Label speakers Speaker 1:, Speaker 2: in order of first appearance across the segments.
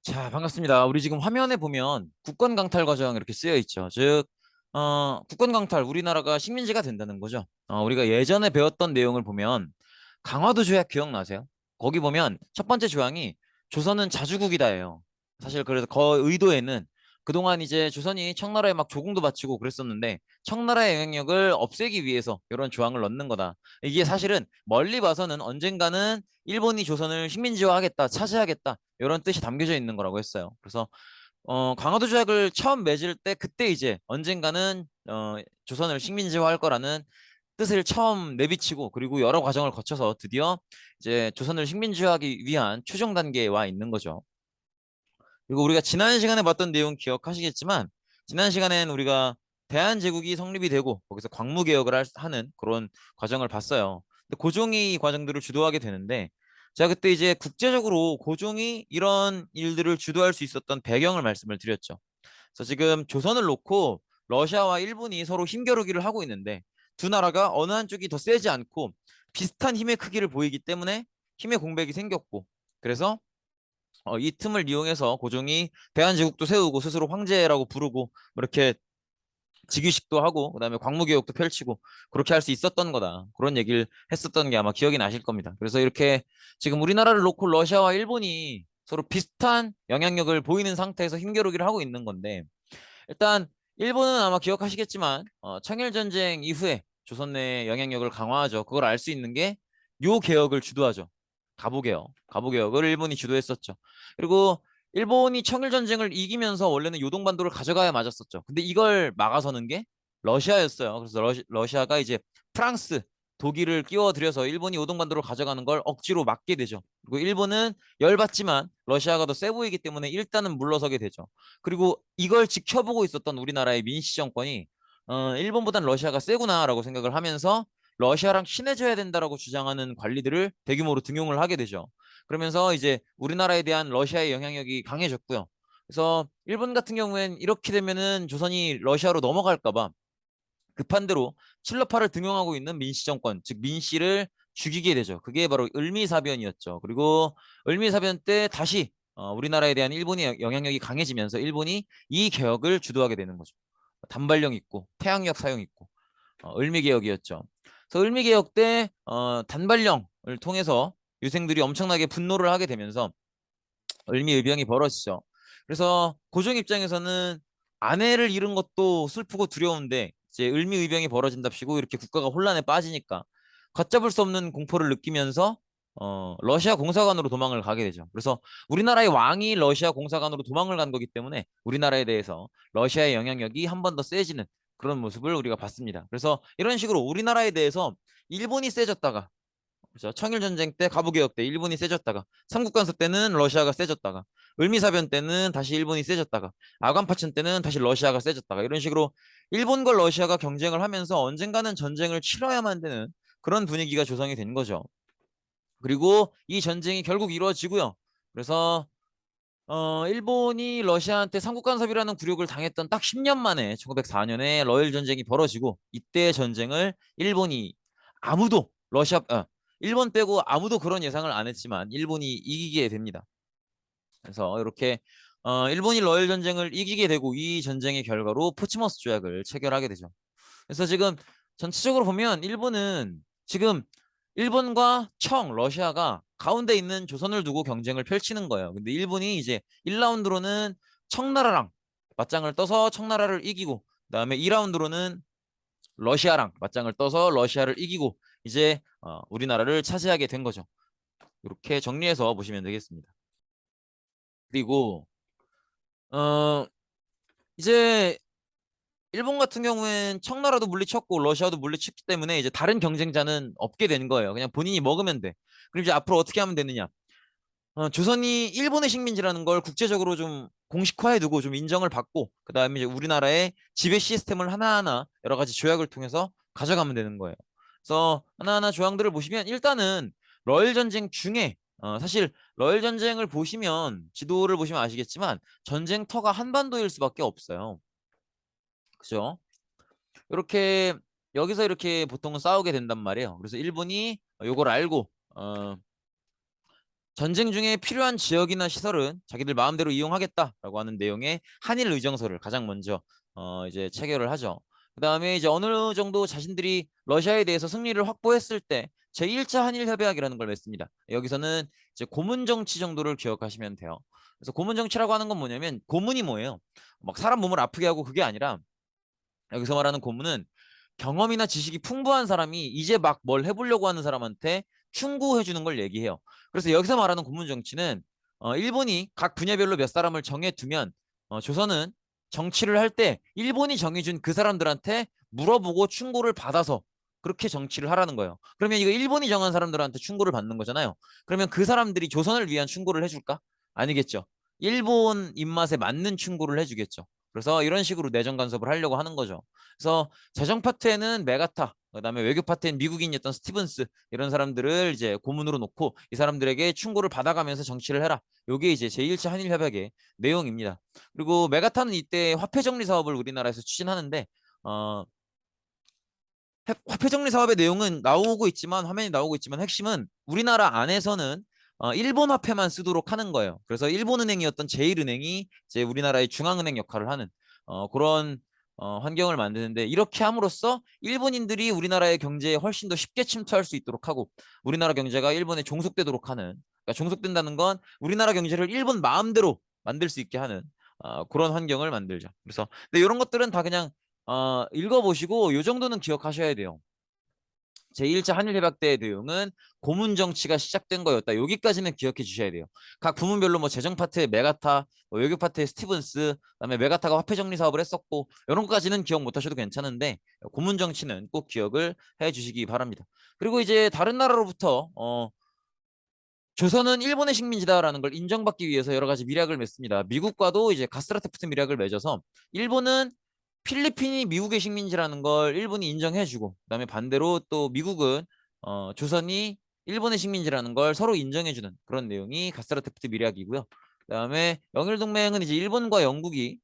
Speaker 1: 자, 반갑습니다. 우리 지금 화면에 보면 국권 강탈 과정 이렇게 쓰여 있죠. 즉, 국권 강탈, 우리나라가 식민지가 된다는 거죠. 우리가 예전에 배웠던 내용을 보면 강화도 조약 기억나세요? 거기 보면 첫 번째 조항이 조선은 자주국이다예요. 사실 그래서 그 의도에는 그동안 이제 조선이 청나라에 막 조공도 바치고 그랬었는데 청나라의 영향력을 없애기 위해서 이런 조항을 넣는 거다. 이게 사실은 멀리 봐서는 언젠가는 일본이 조선을 식민지화하겠다, 차지하겠다 이런 뜻이 담겨져 있는 거라고 했어요. 그래서 강화도 조약을 처음 맺을 때 그때 이제 언젠가는 조선을 식민지화할 거라는 뜻을 처음 내비치고 그리고 여러 과정을 거쳐서 드디어 이제 조선을 식민지화하기 위한 최종 단계에 와 있는 거죠. 그리고 우리가 지난 시간에 봤던 내용 기억하시겠지만 지난 시간엔 우리가 대한제국이 성립이 되고 거기서 광무개혁을 하는 그런 과정을 봤어요. 근데 고종이 이 과정들을 주도하게 되는데 제가 그때 이제 국제적으로 고종이 이런 일들을 주도할 수 있었던 배경을 말씀을 드렸죠. 그래서 지금 조선을 놓고 러시아와 일본이 서로 힘겨루기를 하고 있는데 두 나라가 어느 한쪽이 더 세지 않고 비슷한 힘의 크기를 보이기 때문에 힘의 공백이 생겼고 그래서 이 틈을 이용해서 고종이 대한제국도 세우고 스스로 황제라고 부르고 뭐 이렇게 즉위식도 하고 그다음에 광무개혁도 펼치고 그렇게 할 수 있었던 거다. 그런 얘기를 했었던 게 아마 기억이 나실 겁니다. 그래서 이렇게 지금 우리나라를 놓고 러시아와 일본이 서로 비슷한 영향력을 보이는 상태에서 힘겨루기를 하고 있는 건데 일단 일본은 아마 기억하시겠지만 청일전쟁 이후에 조선 내 영향력을 강화하죠. 그걸 알 수 있는 게 요 개혁을 주도하죠. 가보개혁. 가보개혁을 일본이 주도했었죠. 그리고 일본이 청일전쟁을 이기면서 원래는 요동반도를 가져가야 맞았었죠. 근데 이걸 막아서는 게 러시아였어요. 그래서 러시아가 이제 프랑스, 독일을 끼워들여서 일본이 요동반도를 가져가는 걸 억지로 막게 되죠. 그리고 일본은 열받지만 러시아가 더 세 보이기 때문에 일단은 물러서게 되죠. 그리고 이걸 지켜보고 있었던 우리나라의 민씨 정권이 일본보단 러시아가 세구나라고 생각을 하면서 러시아랑 친해져야 된다라고 주장하는 관리들을 대규모로 등용을 하게 되죠. 그러면서 이제 우리나라에 대한 러시아의 영향력이 강해졌고요. 그래서 일본 같은 경우엔 이렇게 되면은 조선이 러시아로 넘어갈까 봐 급한 대로 칠러파를 등용하고 있는 민씨 정권, 즉 민씨를 죽이게 되죠. 그게 바로 을미사변이었죠. 그리고 을미사변 때 다시 우리나라에 대한 일본의 영향력이 강해지면서 일본이 이 개혁을 주도하게 되는 거죠. 단발령 있고 태양력 사용 있고 을미개혁이었죠. 그래서 을미개혁 때 단발령을 통해서 유생들이 엄청나게 분노를 하게 되면서 을미의병이 벌어지죠. 그래서 고종 입장에서는 아내를 잃은 것도 슬프고 두려운데 이제 을미의병이 벌어진답시고 이렇게 국가가 혼란에 빠지니까 걷잡을 수 없는 공포를 느끼면서 러시아 공사관으로 도망을 가게 되죠. 그래서 우리나라의 왕이 러시아 공사관으로 도망을 간 거기 때문에 우리나라에 대해서 러시아의 영향력이 한 번 더 세지는 그런 모습을 우리가 봤습니다. 그래서 이런 식으로 우리나라에 대해서 일본이 세졌다가 그렇죠. 청일전쟁 때 가부개혁 때 일본이 세졌다가 삼국관서 때는 러시아가 세졌다가 을미사변 때는 다시 일본이 세졌다가 아관파천 때는 다시 러시아가 세졌다가 이런 식으로 일본과 러시아가 경쟁을 하면서 언젠가는 전쟁을 치러야만 되는 그런 분위기가 조성이 된 거죠. 그리고 이 전쟁이 결국 이루어지고요. 그래서 일본이 러시아한테 삼국간섭이라는 굴욕을 당했던 딱 10년 만에 1904년에 러일 전쟁이 벌어지고 이때 전쟁을 일본이 아무도 일본 빼고 아무도 그런 예상을 안 했지만 일본이 이기게 됩니다. 그래서 이렇게 일본이 러일 전쟁을 이기게 되고 이 전쟁의 결과로 포츠머스 조약을 체결하게 되죠. 그래서 지금 전체적으로 보면 일본은 지금 일본과 러시아가 가운데 있는 조선을 두고 경쟁을 펼치는 거예요. 근데 일본이 이제 1라운드로는 청나라랑 맞짱을 떠서 청나라를 이기고 그다음에 2라운드로는 러시아랑 맞짱을 떠서 러시아를 이기고 이제 우리나라를 차지하게 된 거죠. 이렇게 정리해서 보시면 되겠습니다. 그리고 어 이제 일본 같은 경우엔 청나라도 물리쳤고 러시아도 물리쳤기 때문에 이제 다른 경쟁자는 없게 된 거예요. 그냥 본인이 먹으면 돼. 그럼 이제 앞으로 어떻게 하면 되느냐? 조선이 일본의 식민지라는 걸 국제적으로 좀 공식화해 두고 좀 인정을 받고 그다음에 이제 우리나라의 지배 시스템을 하나하나 여러 가지 조약을 통해서 가져가면 되는 거예요. 그래서 하나하나 조항들을 보시면 일단은 러일 전쟁 중에 사실 러일 전쟁을 보시면 지도를 보시면 아시겠지만 전쟁터가 한반도일 수밖에 없어요. 그죠? 이렇게 여기서 이렇게 보통은 싸우게 된단 말이에요. 그래서 일본이 요걸 알고 전쟁 중에 필요한 지역이나 시설은 자기들 마음대로 이용하겠다라고 하는 내용의 한일 의정서를 가장 먼저 이제 체결을 하죠. 그다음에 이제 어느 정도 자신들이 러시아에 대해서 승리를 확보했을 때 제1차 한일 협약이라는 걸 맺습니다. 여기서는 이제 고문 정치 정도를 기억하시면 돼요. 그래서 고문 정치라고 하는 건 뭐냐면 고문이 뭐예요? 막 사람 몸을 아프게 하고 그게 아니라 여기서 말하는 고문은 경험이나 지식이 풍부한 사람이 이제 막 뭘 해보려고 하는 사람한테 충고해 주는 걸 얘기해요. 그래서 여기서 말하는 고문 정치는 일본이 각 분야별로 몇 사람을 정해두면 조선은 정치를 할 때 일본이 정해준 그 사람들한테 물어보고 충고를 받아서 그렇게 정치를 하라는 거예요. 그러면 이거 일본이 정한 사람들한테 충고를 받는 거잖아요. 그러면 그 사람들이 조선을 위한 충고를 해줄까? 아니겠죠. 일본 입맛에 맞는 충고를 해주겠죠. 그래서 이런 식으로 내정 간섭을 하려고 하는 거죠. 그래서 재정 파트에는 메가타, 그다음에 외교 파트엔 미국인이었던 스티븐스 이런 사람들을 이제 고문으로 놓고 이 사람들에게 충고를 받아가면서 정치를 해라. 요게 이제 제1차 한일 협약의 내용입니다. 그리고 메가타는 이때 화폐 정리 사업을 우리나라에서 추진하는데 어, 화폐 정리 사업의 내용은 나오고 있지만 화면이 나오고 있지만 핵심은 우리나라 안에서는 일본 화폐만 쓰도록 하는 거예요. 그래서 일본은행이었던 제일은행이 이제 우리나라의 중앙은행 역할을 하는 그런 환경을 만드는데 이렇게 함으로써 일본인들이 우리나라의 경제에 훨씬 더 쉽게 침투할 수 있도록 하고 우리나라 경제가 일본에 종속되도록 하는 그러니까 종속된다는 건 우리나라 경제를 일본 마음대로 만들 수 있게 하는 그런 환경을 만들죠. 그래서 근데 이런 것들은 다 그냥 읽어보시고 요 정도는 기억하셔야 돼요. 제1차 한일협약 때의 내용은 고문 정치가 시작된 거였다. 여기까지는 기억해 주셔야 돼요. 각 부문별로 뭐 재정 파트의 메가타, 뭐 외교 파트의 스티븐스, 그다음에 메가타가 화폐 정리 사업을 했었고 이런 것까지는 기억 못 하셔도 괜찮은데 고문 정치는 꼭 기억을 해 주시기 바랍니다. 그리고 이제 다른 나라로부터 조선은 일본의 식민지다라는 걸 인정받기 위해서 여러 가지 밀약을 맺습니다. 미국과도 이제 가스라테프트 밀약을 맺어서 일본은 필리핀이 미국의 식민지라는 걸 일본이 인정해주고 그다음에 반대로 또 미국은 조선이 일본의 식민지라는 걸 서로 인정해주는 그런 내용이 가스라테프트 밀약이고요. 그다음에 영일동맹은 이제 일본과 영국이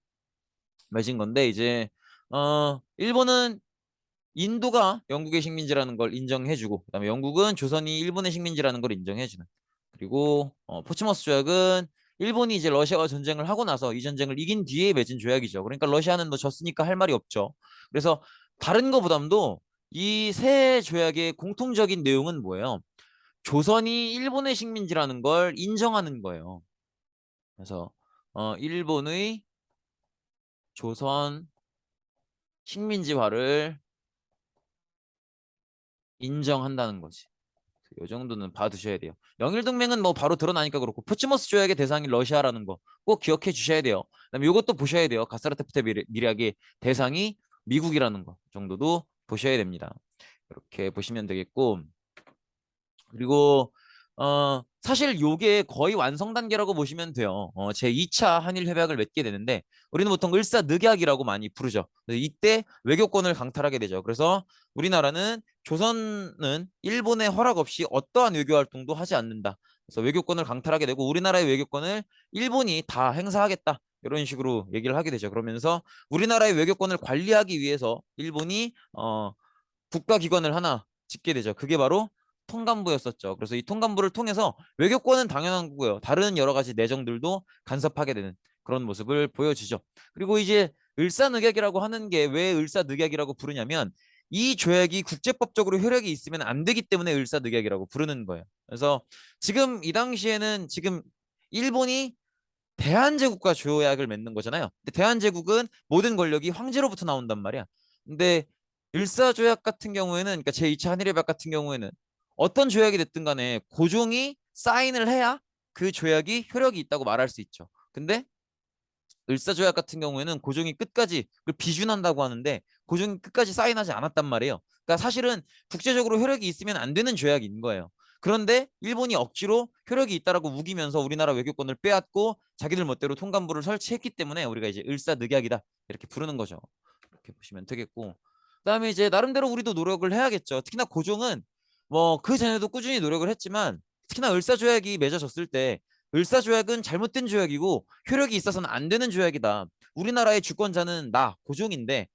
Speaker 1: 맺은 건데 이제 일본은 인도가 영국의 식민지라는 걸 인정해주고 그다음에 영국은 조선이 일본의 식민지라는 걸 인정해주는 그리고 포츠머스 조약은 일본이 이제 러시아와 전쟁을 하고 나서 이 전쟁을 이긴 뒤에 맺은 조약이죠. 그러니까 러시아는 뭐 졌으니까 할 말이 없죠. 그래서 다른 거보담도 이 세 조약의 공통적인 내용은 뭐예요? 조선이 일본의 식민지라는 걸 인정하는 거예요. 그래서 일본의 조선 식민지화를 인정한다는 거지. 이 정도는 봐두셔야 돼요. 영일동맹은 뭐 바로 드러나니까 그렇고 포츠머스 조약의 대상이 러시아라는 거 꼭 기억해 주셔야 돼요. 그다음에 이것도 보셔야 돼요. 가스라테프트 밀약의 대상이 미국이라는 거 정도도 보셔야 됩니다. 이렇게 보시면 되겠고 그리고 사실 요게 거의 완성 단계라고 보시면 돼요. 제 2차 한일 협약을 맺게 되는데 우리는 보통 을사늑약이라고 많이 부르죠. 이때 외교권을 강탈하게 되죠. 그래서 우리나라는 조선은 일본의 허락 없이 어떠한 외교 활동도 하지 않는다. 그래서 외교권을 강탈하게 되고 우리나라의 외교권을 일본이 다 행사하겠다. 이런 식으로 얘기를 하게 되죠. 그러면서 우리나라의 외교권을 관리하기 위해서 일본이 국가기관을 하나 짓게 되죠. 그게 바로 통감부였었죠. 그래서 이 통감부를 통해서 외교권은 당연한 거고요. 다른 여러 가지 내정들도 간섭하게 되는 그런 모습을 보여주죠. 그리고 이제 을사늑약이라고 하는 게 왜 을사늑약이라고 부르냐면 이 조약이 국제법적으로 효력이 있으면 안 되기 때문에 을사늑약이라고 부르는 거예요. 그래서 지금 이 당시에는 지금 일본이 대한제국과 조약을 맺는 거잖아요. 근데 대한제국은 모든 권력이 황제로부터 나온단 말이야. 근데 일사조약 같은 경우에는 그러니까 제2차 한일협약 같은 경우에는 어떤 조약이 됐든 간에 고종이 사인을 해야 그 조약이 효력이 있다고 말할 수 있죠. 근데 을사조약 같은 경우에는 고종이 끝까지 그걸 비준한다고 하는데 고종이 끝까지 사인하지 않았단 말이에요. 그러니까 사실은 국제적으로 효력이 있으면 안 되는 조약인 거예요. 그런데 일본이 억지로 효력이 있다라고 우기면서 우리나라 외교권을 빼앗고 자기들 멋대로 통감부를 설치했기 때문에 우리가 이제 을사늑약이다 이렇게 부르는 거죠. 이렇게 보시면 되겠고 그다음에 이제 나름대로 우리도 노력을 해야겠죠. 특히나 고종은 뭐 그 전에도 꾸준히 노력을 했지만 특히나 을사조약이 맺어졌을 때 을사조약은 잘못된 조약이고 효력이 있어서는 안 되는 조약이다. 우리나라의 주권자는 나 고종인데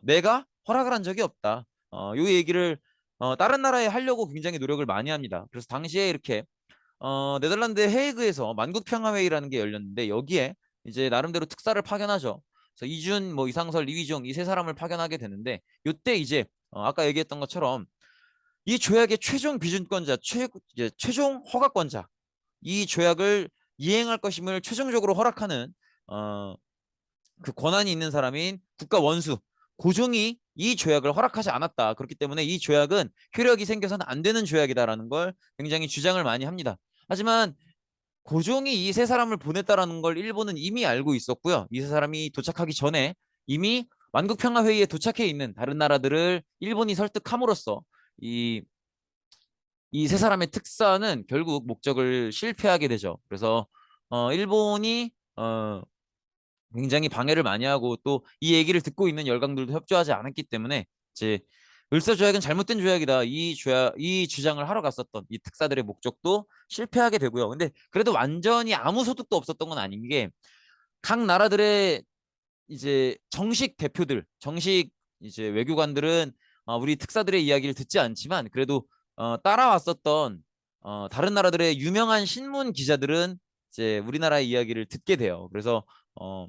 Speaker 1: 내가 허락을 한 적이 없다. 요 얘기를 다른 나라에 하려고 굉장히 노력을 많이 합니다. 그래서 당시에 이렇게 네덜란드 헤이그에서 만국평화회의라는 게 열렸는데 여기에 이제 나름대로 특사를 파견하죠. 그래서 이준, 뭐 이상설, 이휘종 이 세 사람을 파견하게 되는데 이때 이제 아까 얘기했던 것처럼 이 조약의 최종 비준권자, 이제 최종 허가권자, 이 조약을 이행할 것임을 최종적으로 허락하는 어, 그 권한이 있는 사람인 국가 원수 고종이 이 조약을 허락하지 않았다. 그렇기 때문에 이 조약은 효력이 생겨서는 안 되는 조약이다라는 걸 굉장히 주장을 많이 합니다. 하지만 고종이 이 세 사람을 보냈다라는 걸 일본은 이미 알고 있었고요. 이 세 사람이 도착하기 전에 이미 만국평화회의에 도착해 있는 다른 나라들을 일본이 설득함으로써 이 이 세 사람의 특사는 결국 목적을 실패하게 되죠. 그래서 일본이 굉장히 방해를 많이 하고 또 이 얘기를 듣고 있는 열강들도 협조하지 않았기 때문에 이제 을사 조약은 잘못된 조약이다. 이 주장을 하러 갔었던 이 특사들의 목적도 실패하게 되고요. 근데 그래도 완전히 아무 소득도 없었던 건 아닌 게 각 나라들의 이제 정식 대표들, 정식 이제 외교관들은 우리 특사들의 이야기를 듣지 않지만 그래도 따라왔었던 다른 나라들의 유명한 신문 기자들은 이제 우리나라의 이야기를 듣게 돼요. 그래서 어,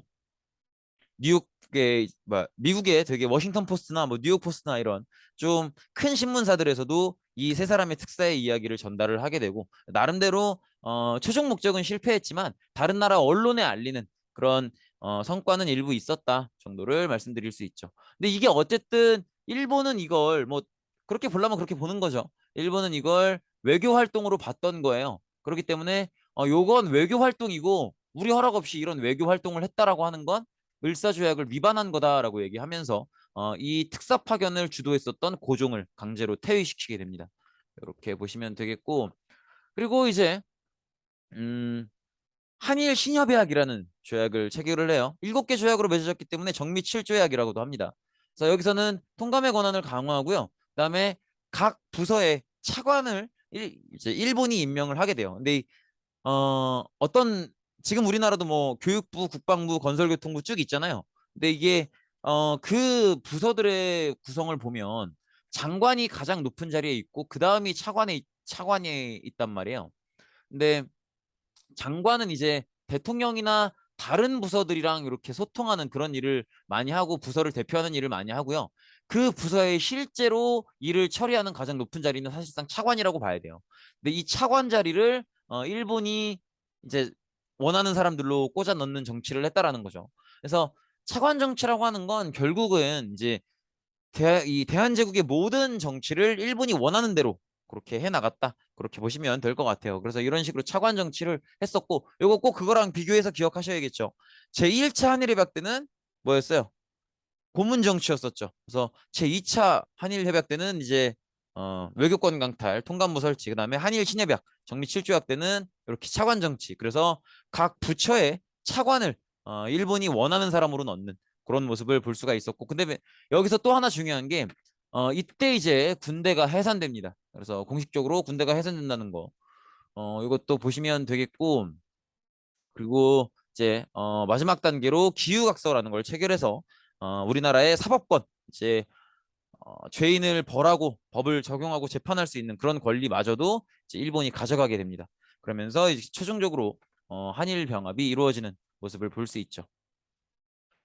Speaker 1: 뉴욕의 미국의 되게 워싱턴 포스트나 뭐 뉴욕 포스트나 이런 좀 큰 신문사들에서도 이 세 사람의 특사의 이야기를 전달을 하게 되고 나름대로 최종 목적은 실패했지만 다른 나라 언론에 알리는 그런 성과는 일부 있었다 정도를 말씀드릴 수 있죠. 근데 이게 어쨌든 일본은 이걸 뭐 그렇게 보려면 그렇게 보는 거죠. 일본은 이걸 외교 활동으로 봤던 거예요. 그렇기 때문에 요건 외교 활동이고 우리 허락 없이 이런 외교 활동을 했다라고 하는 건 을사조약을 위반한 거다라고 얘기하면서 이 특사 파견을 주도했었던 고종을 강제로 퇴위시키게 됩니다. 이렇게 보시면 되겠고 그리고 이제 음, 한일 신협약이라는 조약을 체결을 해요. 7개 조약으로 맺어졌기 때문에 정미 7조약이라고도 합니다. 그래서 여기서는 통감의 권한을 강화하고요. 그다음에 각 부서의 차관을 이제 일본이 임명을 하게 돼요. 근데 어떤 지금 우리나라도 뭐 교육부, 국방부, 건설교통부 쭉 있잖아요. 근데 이게 그 부서들의 구성을 보면 장관이 가장 높은 자리에 있고 그 다음이 차관에 있단 말이에요. 근데 장관은 이제 대통령이나 다른 부서들이랑 이렇게 소통하는 그런 일을 많이 하고 부서를 대표하는 일을 많이 하고요. 그 부서에 실제로 일을 처리하는 가장 높은 자리는 사실상 차관이라고 봐야 돼요. 근데 이 차관 자리를 일본이 이제 원하는 사람들로 꽂아 넣는 정치를 했다라는 거죠. 그래서 차관 정치라고 하는 건 결국은 이제 이 대한제국의 모든 정치를 일본이 원하는 대로 그렇게 해나갔다. 그렇게 보시면 될 것 같아요. 그래서 이런 식으로 차관 정치를 했었고, 이거 꼭 그거랑 비교해서 기억하셔야겠죠. 제1차 한일협약 때는 뭐였어요? 고문 정치였었죠. 그래서 제2차 한일협약 때는 이제 외교권 강탈, 통감부 설치, 그다음에 한일 신협약, 정미 7조약 때는 이렇게 차관 정치. 그래서 각 부처의 차관을 일본이 원하는 사람으로 넣는 그런 모습을 볼 수가 있었고, 근데 여기서 또 하나 중요한 게 이때 이제 군대가 해산됩니다. 그래서 공식적으로 군대가 해산된다는 거, 이것도 보시면 되겠고, 그리고 이제 마지막 단계로 기후각서라는 걸 체결해서 우리나라의 사법권 이제 죄인을 벌하고 법을 적용하고 재판할 수 있는 그런 권리마저도 이제 일본이 가져가게 됩니다. 그러면서 이제 최종적으로 한일 병합이 이루어지는 모습을 볼 수 있죠.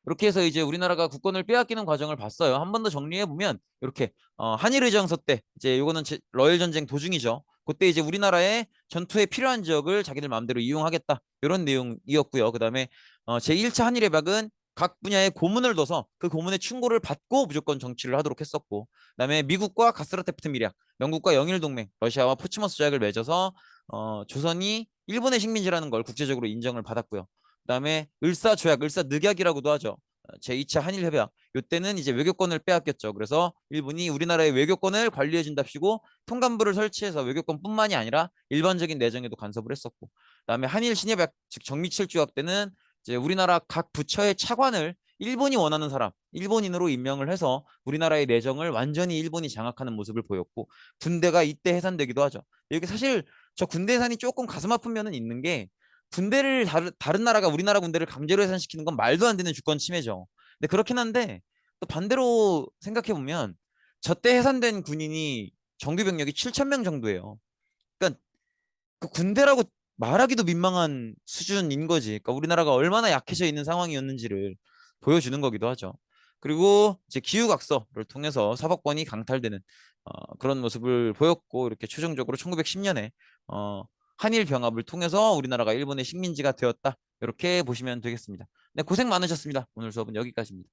Speaker 1: 이렇게 해서 이제 우리나라가 국권을 빼앗기는 과정을 봤어요. 한 번 더 정리해 보면 이렇게 한일의정서 때 이제 요거는 러일 전쟁 도중이죠. 그때 이제 우리나라의 전투에 필요한 지역을 자기들 마음대로 이용하겠다 이런 내용이었고요. 그다음에 제1차 한일협약은 각 분야의 고문을 둬서 그 고문의 충고를 받고 무조건 정치를 하도록 했었고, 그다음에 미국과 가스라테프트 밀약, 영국과 영일 동맹, 러시아와 포츠머스 조약을 맺어서 조선이 일본의 식민지라는 걸 국제적으로 인정을 받았고요. 그다음에 을사조약, 을사늑약이라고도 하죠. 제2차 한일협약. 이때는 이제 외교권을 빼앗겼죠. 그래서 일본이 우리나라의 외교권을 관리해 준답시고 통감부를 설치해서 외교권뿐만이 아니라 일반적인 내정에도 간섭을 했었고, 그다음에 한일 신협약, 즉 정미칠조약 때는 이제 우리나라 각 부처의 차관을 일본이 원하는 사람, 일본인으로 임명을 해서 우리나라의 내정을 완전히 일본이 장악하는 모습을 보였고, 군대가 이때 해산되기도 하죠. 이게 사실 저 군대 해산이 조금 가슴 아픈 면은 있는 게, 군대를 다른 나라가 우리나라 군대를 강제로 해산시키는 건 말도 안 되는 주권 침해죠. 근데 그렇긴 한데 또 반대로 생각해 보면 저때 해산된 군인이 정규 병력이 7천 명 정도예요. 그러니까 그 군대라고 말하기도 민망한 수준인 거지. 그러니까 우리나라가 얼마나 약해져 있는 상황이었는지를 보여주는 거기도 하죠. 그리고 이제 기후각서를 통해서 사법권이 강탈되는 그런 모습을 보였고 이렇게 최종적으로 1910년에 한일 병합을 통해서 우리나라가 일본의 식민지가 되었다. 이렇게 보시면 되겠습니다. 네, 고생 많으셨습니다. 오늘 수업은 여기까지입니다.